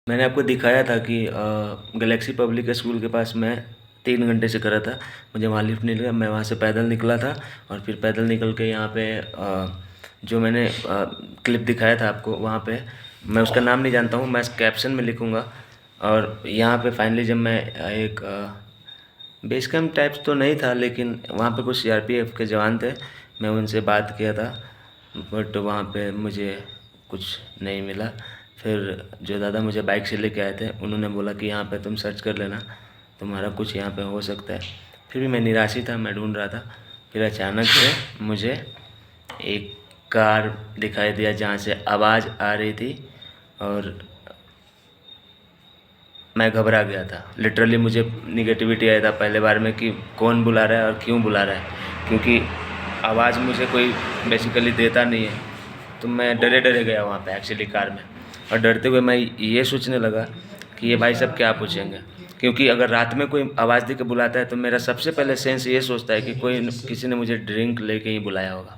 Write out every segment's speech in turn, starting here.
मैंने आपको दिखाया था कि गैलेक्सी पब्लिक स्कूल के पास मैं 3 घंटे से खड़ा था। मुझे वहाँ लिफ्ट नहीं लगा, मैं वहाँ से पैदल निकला था और फिर पैदल निकल के यहाँ पे जो मैंने क्लिप दिखाया था आपको, वहाँ पे मैं उसका नाम नहीं जानता हूँ, मैं कैप्शन में लिखूँगा। और यहाँ पे फाइनली जब मैं एक बेस कैंप टाइप्स तो नहीं था, लेकिन वहाँ पे कुछ सीआरपीएफ के जवान थे, मैं उनसे बात किया था, बट वहाँ पे मुझे कुछ नहीं मिला। फिर जो दादा मुझे बाइक से लेके आए थे, उन्होंने बोला कि यहाँ पे तुम सर्च कर लेना, तुम्हारा कुछ यहाँ पे हो सकता है। फिर भी मैं निराश था, मैं ढूंढ रहा था। फिर अचानक से मुझे एक कार दिखाई दिया जहाँ से आवाज़ आ रही थी, और मैं घबरा गया था। लिटरली मुझे निगेटिविटी आया था पहले बार में कि कौन बुला रहा है और क्यों बुला रहा है, क्योंकि आवाज़ मुझे कोई बेसिकली देता नहीं है। तो मैं डरे डरे गया वहाँ पे एक्चुअली कार में, और डरते हुए मैं ये सोचने लगा कि ये भाई सब क्या पूछेंगे, क्योंकि अगर रात में कोई आवाज़ दे के बुलाता है तो मेरा सबसे पहले सेंस ये सोचता है कि किसी ने मुझे ड्रिंक लेके ही बुलाया होगा।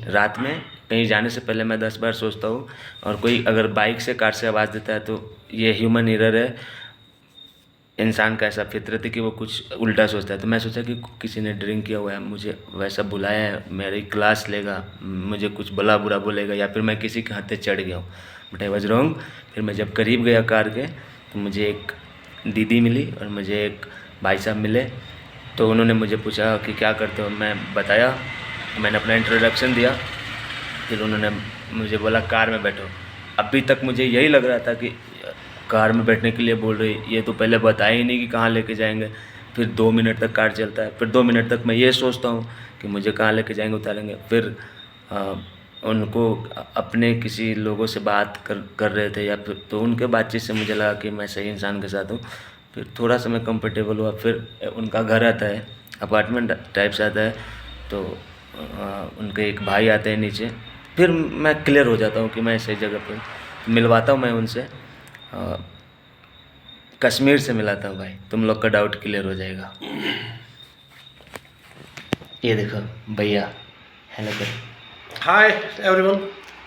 रात में कहीं जाने से पहले मैं 10 बार सोचता हूँ। और कोई अगर बाइक से कार से आवाज़ देता है तो ये ह्यूमन एरर है, इंसान का ऐसा फितरत है कि वो कुछ उल्टा सोचता है। तो मैं सोचा कि किसी ने ड्रिंक किया हुआ है, मुझे वैसा बुलाया है, मेरी क्लास लेगा, मुझे कुछ भला बुरा बोलेगा, या फिर मैं किसी के हाथे चढ़ गया हूँ। But I was wrong. फिर मैं जब करीब गया कार के, तो मुझे एक दीदी मिली और मुझे एक भाई साहब मिले। तो उन्होंने मुझे पूछा कि क्या करते हो, मैं बताया, मैंने अपना इंट्रोडक्शन दिया। फिर उन्होंने मुझे बोला कार में बैठो। अभी तक मुझे यही लग रहा था कि कार में बैठने के लिए बोल रही, ये तो पहले बताया ही नहीं कि कहाँ लेके जाएंगे। फिर 2 मिनट तक कार चलता है, फिर 2 मिनट तक मैं ये सोचता हूँ कि मुझे कहाँ लेके जाएंगे, उतारेंगे। फिर उनको अपने किसी लोगों से बात कर रहे थे, या फिर तो उनके बातचीत से मुझे लगा कि मैं सही इंसान के साथ हूँ। फिर थोड़ा सा मैं कंफर्टेबल हुआ। फिर उनका घर आता है, अपार्टमेंट टाइप से आता है, तो उनके एक भाई आते हैं नीचे। फिर मैं क्लियर हो जाता हूँ कि मैं सही जगह पर मिलवाता हूँ मैं उनसे। कश्मीर से मिलाता हूँ भाई, तुम लोग का डाउट क्लियर हो जाएगा। ये देखो भैया, हेलो कर। Hi everyone.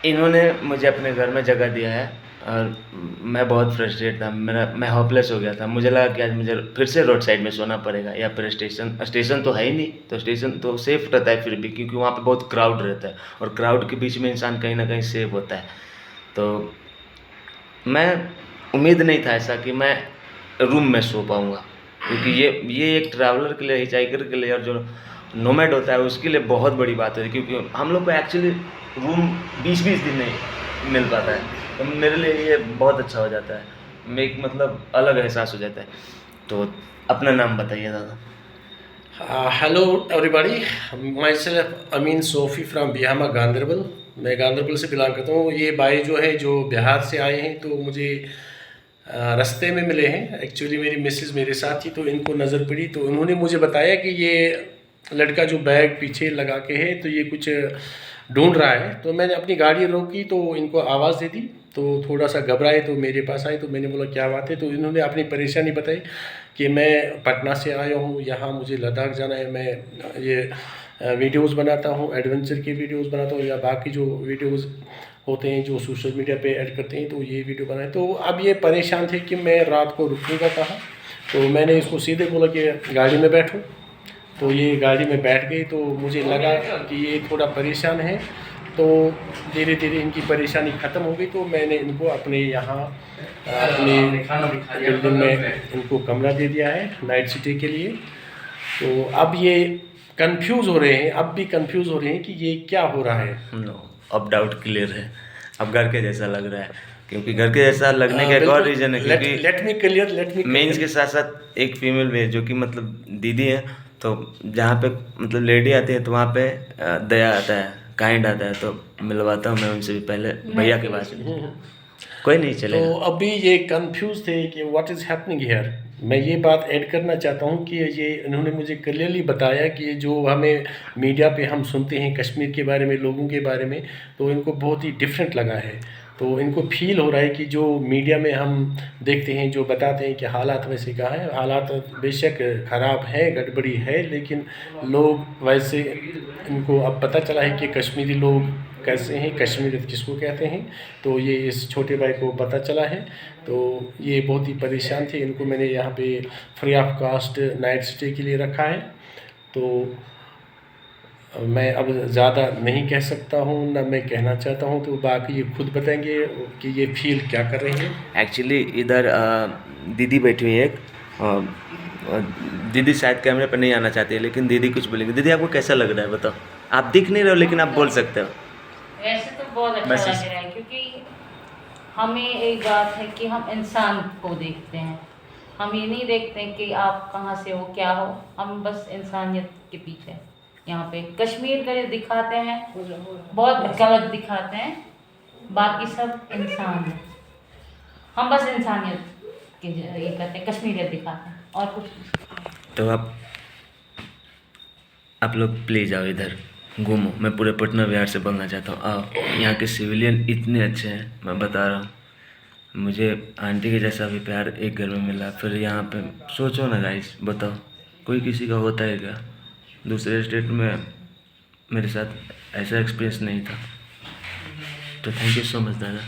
इन्होंने मुझे अपने घर में जगह दिया है, और मैं बहुत फ्रस्ट्रेट था, मैं होपलेस हो गया था। मुझे लगा कि आज मुझे फिर से रोड साइड में सोना पड़ेगा, या फिर स्टेशन तो है ही नहीं, तो स्टेशन तो सेफ रहता है फिर भी, क्योंकि वहाँ पे बहुत क्राउड रहता है, और क्राउड के बीच में इंसान कहीं ना कहीं सेफ होता है। तो मैं उम्मीद नहीं था ऐसा कि मैं रूम में सो पाऊँगा, क्योंकि ये एक ट्रैवलर के लिए, हिचहाइकर के लिए, और जो नोमैड होता है उसके लिए बहुत बड़ी बात है, क्योंकि हम लोग को एक्चुअली रूम 20-20 दिन नहीं मिल पाता है। तो मेरे लिए ये बहुत अच्छा हो जाता है, मैं एक मतलब अलग एहसास हो जाता है। तो अपना नाम बताइए दादा। Hello everybody, myself Amin Sofi from Bihama Ganderbal. मैं गांधरबल से बिलोंग करता हूँ। ये भाई जो है जो बिहार से आए हैं, तो मुझे रास्ते में मिले हैं। एक्चुअली मेरी मिसेस मेरे साथ थी, तो इनको नज़र पड़ी, तो उन्होंने मुझे बताया कि ये लड़का जो बैग पीछे लगा के है, तो ये कुछ ढूंढ रहा है। तो मैंने अपनी गाड़ी रोकी, तो इनको आवाज़ दे दी, तो थोड़ा सा घबराए, तो मेरे पास आए। तो मैंने बोला क्या बात है, तो इन्होंने अपनी परेशानी बताई कि मैं पटना से आया हूँ, यहाँ मुझे लद्दाख जाना है। मैं ये वीडियोस बनाता हूँ, एडवेंचर की वीडियोस बनाता हूँ, या बाकी जो वीडियोस होते हैं जो सोशल मीडिया पे ऐड करते हैं, तो ये वीडियो बनाए। तो अब ये परेशान थे कि मैं रात को रुकूँगा कहाँ। तो मैंने इसको सीधे बोला कि गाड़ी में बैठो। तो ये गाड़ी में बैठ गई। तो मुझे लगा कि ये थोड़ा परेशान है, तो धीरे धीरे इनकी परेशानी ख़त्म हो गई। तो मैंने इनको अपने यहाँ अपने बिल्डिंग में इनको कमरा दे दिया है नाइट स्टे के लिए। तो अब ये कंफ्यूज हो रहे हैं, अब भी कंफ्यूज हो रहे हैं कि ये क्या हो रहा है। नो, अब डाउट क्लियर है, अब घर के जैसा लग रहा है, क्योंकि घर के जैसा लगने का एक और रीज़न है, क्योंकि लेट मी क्लियर मेंस के साथ साथ एक फीमेल भी है, जो कि मतलब दीदी है। तो जहाँ पे मतलब लेडी आती है, तो वहाँ पे दया आता है, काइंड आता है, तो मिलवाता हूँ मैं उनसे भी पहले भैया के पास। कोई नहीं तो चलेगा। अभी ये कंफ्यूज थे कि व्हाट इज़ हैपनिंग हियर। मैं ये बात ऐड करना चाहता हूँ कि ये इन्होंने मुझे क्लियरली बताया कि जो हमें मीडिया पे हम सुनते हैं कश्मीर के बारे में, लोगों के बारे में, तो इनको बहुत ही डिफरेंट लगा है। तो इनको फील हो रहा है कि जो मीडिया में हम देखते हैं, जो बताते हैं कि हालात वैसे कहाँ हैं, हालात बेशक ख़राब हैं, गड़बड़ी है, लेकिन लोग वैसे, इनको अब पता चला है कि कश्मीरी लोग कैसे हैं, कश्मीरियत किसको कहते हैं। तो ये इस छोटे भाई को पता चला है, तो ये बहुत ही परेशान थे। इनको मैंने यहाँ पे free of cost night stay के लिए रखा है। तो मैं अब ज़्यादा नहीं कह सकता हूँ, ना मैं कहना चाहता हूँ, तो बाकी ये खुद बताएंगे कि ये फील क्या कर रहे हैं। एक्चुअली इधर दीदी बैठी हुई है एक, दीदी शायद कैमरे पर नहीं आना चाहती है, लेकिन दीदी कुछ बोलेंगे। दीदी आपको कैसा लग रहा है बताओ? आप दिख नहीं रहे हो लेकिन आप बोल सकते हो। वैसे तो बहुत अच्छा बस लग रहा है, क्योंकि हमें एक बात है कि हम इंसान को देखते हैं। हम ये नहीं देखते हैं कि आप कहाँ से हो, क्या हो, हम बस इंसानियत के पीछे। यहाँ पे कश्मीर का जो दिखाते हैं बहुत गलत दिखाते हैं, बाकी सब इंसान है। हम बस इंसानियत के ये करते हैं, कश्मीरियत दिखाते हैं और कुछ नहीं। तो आप लोग प्लीज़ आओ इधर घूमो। मैं पूरे पटना बिहार से बंगा चाहता हूँ, आओ। यहाँ के सिविलियन इतने अच्छे हैं, मैं बता रहा हूँ। मुझे आंटी के जैसा भी प्यार एक घर में मिला। फिर यहाँ पे सोचो ना गाइस, बताओ कोई किसी का होता है क्या? दूसरे स्टेट में मेरे साथ ऐसा एक्सपीरियंस नहीं था। तो थैंक यू सो मच दादा।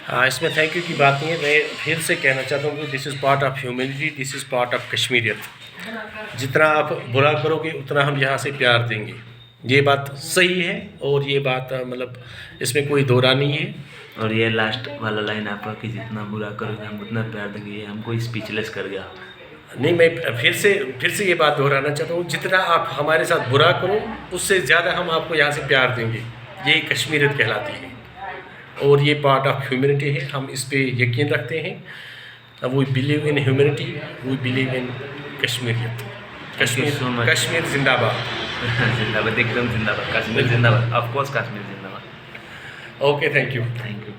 हाँ, इसमें थैंक यू की बात नहीं है। मैं फिर से कहना चाहता हूँ कि this is part of humanity, this is part of Kashmiriyat. जितना आप बुरा करोगे उतना हम यहाँ से प्यार देंगे। ये बात सही है, और ये बात मतलब इसमें कोई दो राय नहीं है। और ये लास्ट वाला लाइन आपका कि जितना बुरा करोगे हम उतना प्यार देंगे, ये हमको स्पीचलेस कर गया। नहीं, मैं फिर से ये बात दोहराना चाहता हूँ, जितना आप हमारे साथ बुरा करो उससे ज़्यादा हम आपको यहाँ से प्यार देंगे। ये कश्मीरियत कहलाती है, और ये पार्ट ऑफ ह्यूमैनिटी है। हम इस पे यकीन रखते हैं। We believe in humanity, we believe in Kashmiriyat. Kashmir जिंदाबाद। जिंदाबाद, एकदम जिंदाबाद। कश्मीर जिंदाबाद, ऑफ कोर्स कश्मीर जिंदाबाद। Okay, thank you. Thank you.